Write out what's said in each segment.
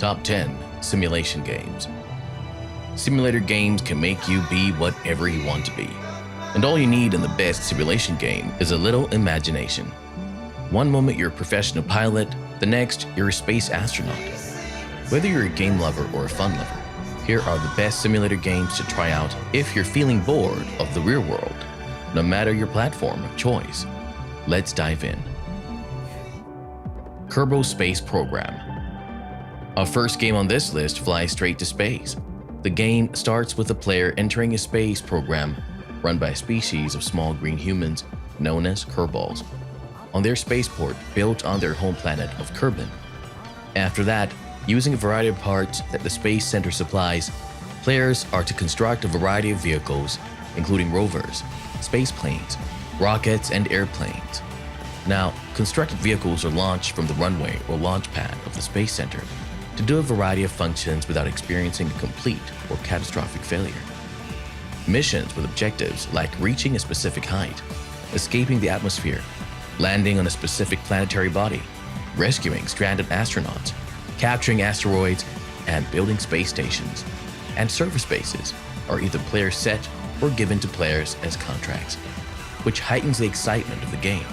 Top 10 Simulation Games. Simulator games can make you be whatever you want to be. And all you need in the best simulation game is a little imagination. One moment you're a professional pilot, the next you're a space astronaut. Whether you're a game lover or a fun lover, here are the best simulator games to try out if you're feeling bored of the real world, no matter your platform of choice. Let's dive in. Kerbal Space Program. Our first game on this list flies straight to space. The game starts with the player entering a space program run by a species of small green humans known as Kerbals, on their spaceport built on their home planet of Kerbin. After that, using a variety of parts that the Space Center supplies, players are to construct a variety of vehicles, including rovers, space planes, rockets, and airplanes. Now, constructed vehicles are launched from the runway or launch pad of the Space Center to do a variety of functions without experiencing a complete or catastrophic failure. Missions with objectives like reaching a specific height, escaping the atmosphere, landing on a specific planetary body, rescuing stranded astronauts, capturing asteroids, and building space stations and service bases are either player set or given to players as contracts, which heightens the excitement of the game.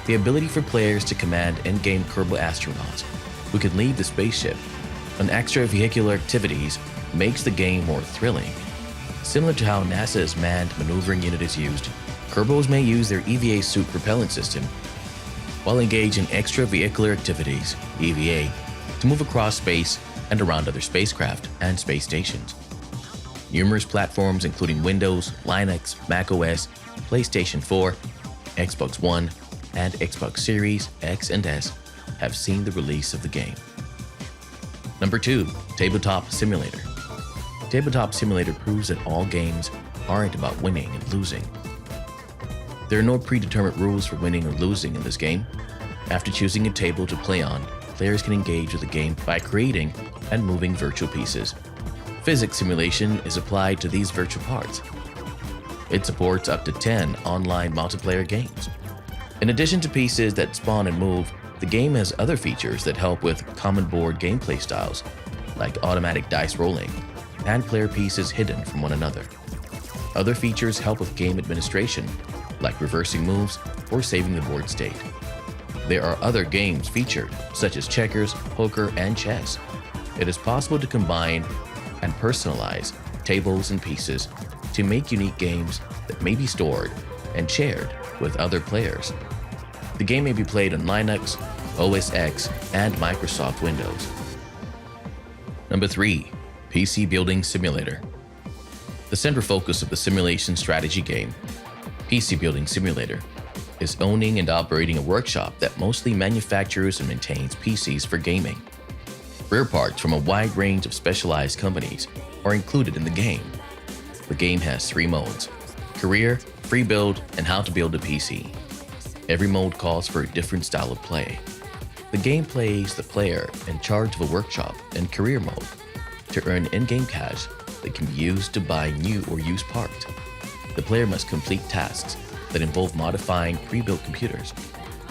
The ability for players to command in-game Kerbal astronauts who can leave the spaceship on extravehicular activities makes the game more thrilling. Similar to how NASA's manned maneuvering unit is used, Kerbals may use their EVA suit propellant system while engaged in extravehicular activities, EVA, to move across space and around other spacecraft and space stations. Numerous platforms including Windows, Linux, macOS, PlayStation 4, Xbox One, and Xbox Series X and S have seen the release of the game. Number 2. Tabletop Simulator. Tabletop Simulator proves that all games aren't about winning and losing. There are no predetermined rules for winning or losing in this game. After choosing a table to play on, players can engage with the game by creating and moving virtual pieces. Physics simulation is applied to these virtual parts. It supports up to 10 online multiplayer games. In addition to pieces that spawn and move, the game has other features that help with common board gameplay styles, like automatic dice rolling and player pieces hidden from one another. Other features help with game administration, like reversing moves or saving the board state. There are other games featured, such as checkers, poker, and chess. It is possible to combine and personalize tables and pieces to make unique games that may be stored and shared with other players. The game may be played on Linux, OS X, and Microsoft Windows. Number 3. PC Building Simulator. The central focus of the simulation strategy game, PC Building Simulator, is owning and operating a workshop that mostly manufactures and maintains PCs for gaming. Rare parts from a wide range of specialized companies are included in the game. The game has 3 modes: Career, Free Build, and How to Build a PC. Every mode calls for a different style of play. The game plays the player in charge of a workshop in Career mode to earn in-game cash that can be used to buy new or used parts. The player must complete tasks that involve modifying pre-built computers,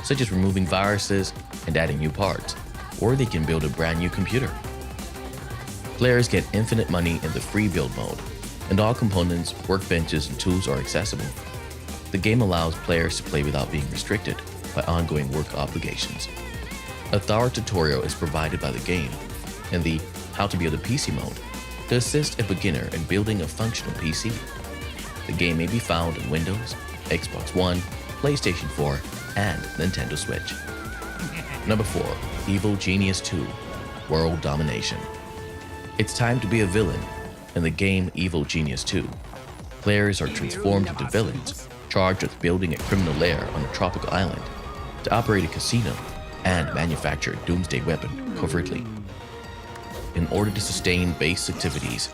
such as removing viruses and adding new parts, or they can build a brand new computer. Players get infinite money in the free build mode, and all components, workbenches, and tools are accessible. The game allows players to play without being restricted by ongoing work obligations. A thorough tutorial is provided by the game in the How to Build a PC mode to assist a beginner in building a functional PC. The game may be found on Windows, Xbox One, PlayStation 4, and Nintendo Switch. Number 4. Evil Genius 2 World Domination. It's time to be a villain in the game Evil Genius 2. Players are transformed into villains charged with building a criminal lair on a tropical island to operate a casino and manufacture a doomsday weapon covertly. In order to sustain base activities,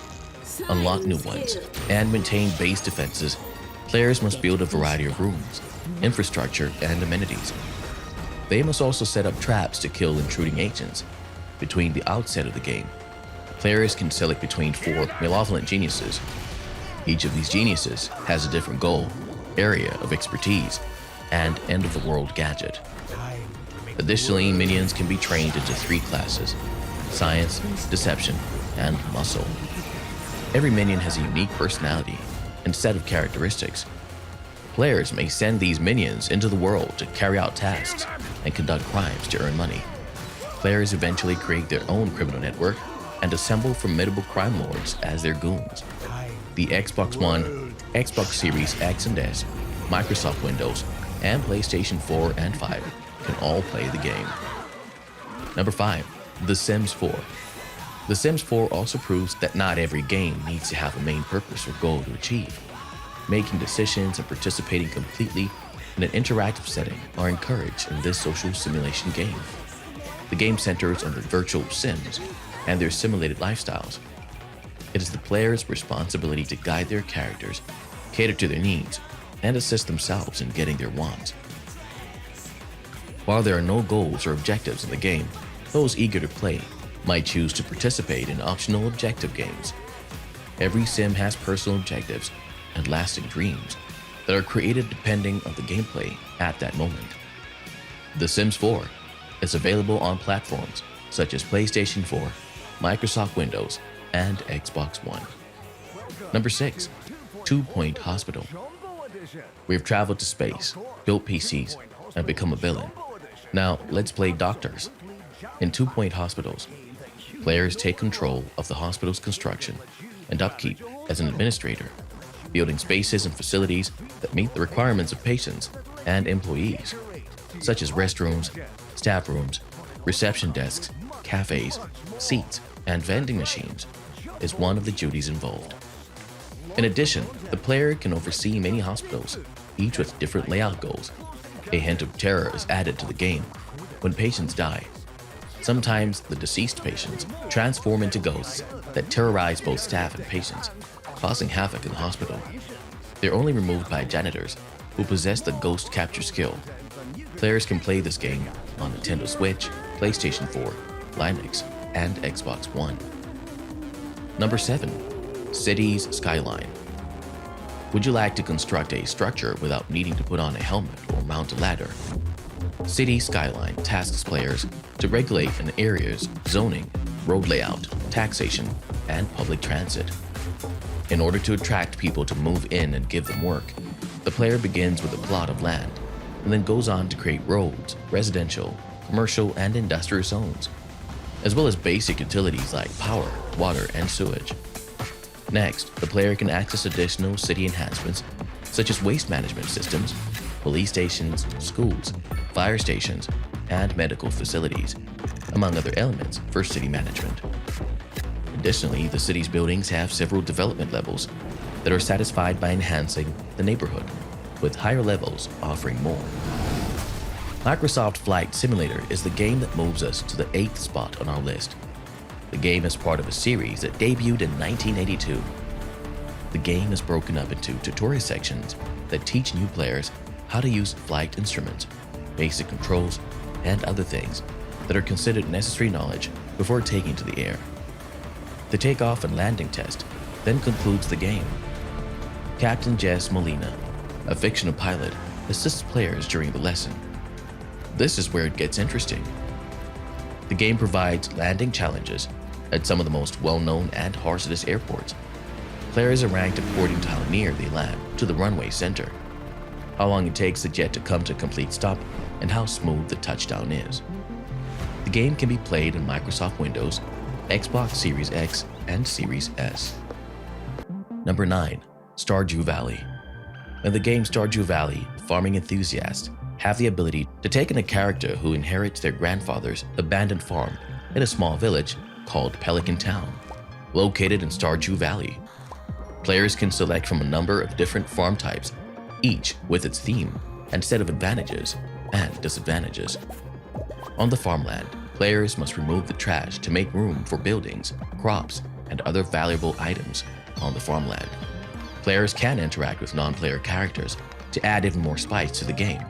unlock new ones, and maintain base defenses, players must build a variety of rooms, infrastructure, and amenities. They must also set up traps to kill intruding agents. Between the outset of the game, players can select between 4 malevolent geniuses. Each of these geniuses has a different goal, area of expertise, and end-of-the-world gadget. Additionally, minions can be trained into 3 classes: science, deception, and muscle. Every minion has a unique personality and set of characteristics. Players may send these minions into the world to carry out tasks and conduct crimes to earn money. Players eventually create their own criminal network and assemble formidable crime lords as their goons. The Xbox One, Xbox Series X and S, Microsoft Windows, and PlayStation 4 and 5 can all play the game. Number 5. The Sims 4. The Sims 4 also proves that not every game needs to have a main purpose or goal to achieve. Making decisions and participating completely in an interactive setting are encouraged in this social simulation game. The game centers on the virtual Sims and their simulated lifestyles. It is the player's responsibility to guide their characters, cater to their needs, and assist themselves in getting their wants. While there are no goals or objectives in the game, those eager to play might choose to participate in optional objective games. Every sim has personal objectives and lasting dreams that are created depending on the gameplay at that moment. The Sims 4 is available on platforms such as PlayStation 4, Microsoft Windows, and Xbox One. Number 6. 2 Point Hospital. We have traveled to space, built PCs, and become a villain. Now let's play doctors. In 2 Point Hospitals, players take control of the hospital's construction and upkeep as an administrator, building spaces and facilities that meet the requirements of patients and employees, such as restrooms, staff rooms, reception desks, cafes, seats, and vending machines, is one of the duties involved. In addition, the player can oversee many hospitals, each with different layout goals. A hint of terror is added to the game when patients die. Sometimes the deceased patients transform into ghosts that terrorize both staff and patients, causing havoc in the hospital. They're only removed by janitors who possess the ghost capture skill. Players can play this game on Nintendo Switch, PlayStation 4, Linux, and Xbox One. Number 7. Cities Skyline. Would you like to construct a structure without needing to put on a helmet or mount a ladder? City Skyline tasks players to regulate an area's zoning, road layout, taxation, and public transit. In order to attract people to move in and give them work, the player begins with a plot of land and then goes on to create roads, residential, commercial, and industrial zones, as well as basic utilities like power, water, and sewage. Next, the player can access additional city enhancements such as waste management systems, police stations, schools, fire stations, and medical facilities, among other elements for city management. Additionally, the city's buildings have several development levels that are satisfied by enhancing the neighborhood, with higher levels offering more. Microsoft Flight Simulator is the game that moves us to the 8th spot on our list. The game is part of a series that debuted in 1982. The game is broken up into tutorial sections that teach new players how to use flight instruments, basic controls, and other things that are considered necessary knowledge before taking to the air. The takeoff and landing test then concludes the game. Captain Jess Molina, a fictional pilot, assists players during the lesson. This is where it gets interesting. The game provides landing challenges at some of the most well-known and hazardous airports. Players are ranked according to how near they land to the runway center, how long it takes the jet to come to a complete stop, and how smooth the touchdown is. The game can be played on Microsoft Windows, Xbox Series X, and Series S. Number 9. Stardew Valley. In the game Stardew Valley, farming enthusiasts have the ability to take in a character who inherits their grandfather's abandoned farm in a small village called Pelican Town, located in Stardew Valley. Players can select from a number of different farm types, each with its theme and set of advantages and disadvantages. On the farmland, players must remove the trash to make room for buildings, crops, and other valuable items on the farmland. Players can interact with non-player characters to add even more spice to the game.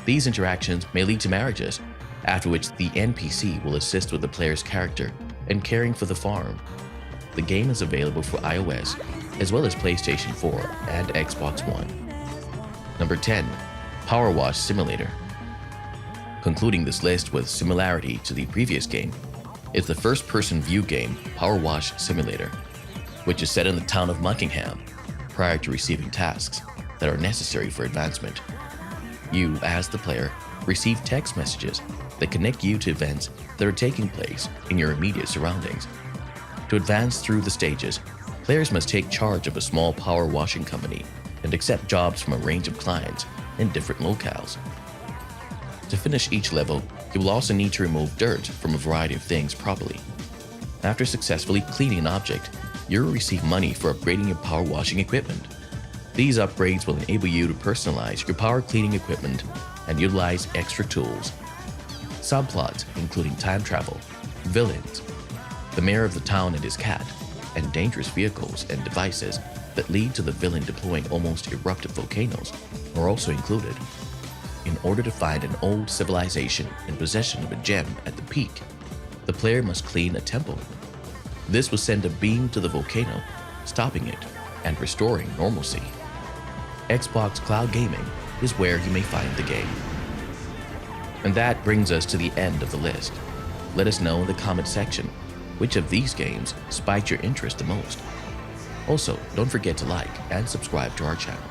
These interactions may lead to marriages, after which the NPC will assist with the player's character in caring for the farm. The game is available for iOS as well as PlayStation 4 and Xbox One. Number 10. Power Wash Simulator. Concluding this list with similarity to the previous game, is the first-person view game Power Wash Simulator, which is set in the town of Muckingham prior to receiving tasks that are necessary for advancement. You, as the player, receive text messages that connect you to events that are taking place in your immediate surroundings. To advance through the stages, players must take charge of a small power washing company and accept jobs from a range of clients in different locales. To finish each level, you will also need to remove dirt from a variety of things properly. After successfully cleaning an object, you will receive money for upgrading your power washing equipment. These upgrades will enable you to personalize your power cleaning equipment and utilize extra tools. Subplots including time travel, villains, the mayor of the town and his cat, and dangerous vehicles and devices that lead to the villain deploying almost eruptive volcanoes are also included. In order to find an old civilization in possession of a gem at the peak, the player must clean a temple. This will send a beam to the volcano, stopping it and restoring normalcy. Xbox Cloud Gaming is where you may find the game. And that brings us to the end of the list. Let us know in the comment section which of these games spiked your interest the most. Also, don't forget to like and subscribe to our channel.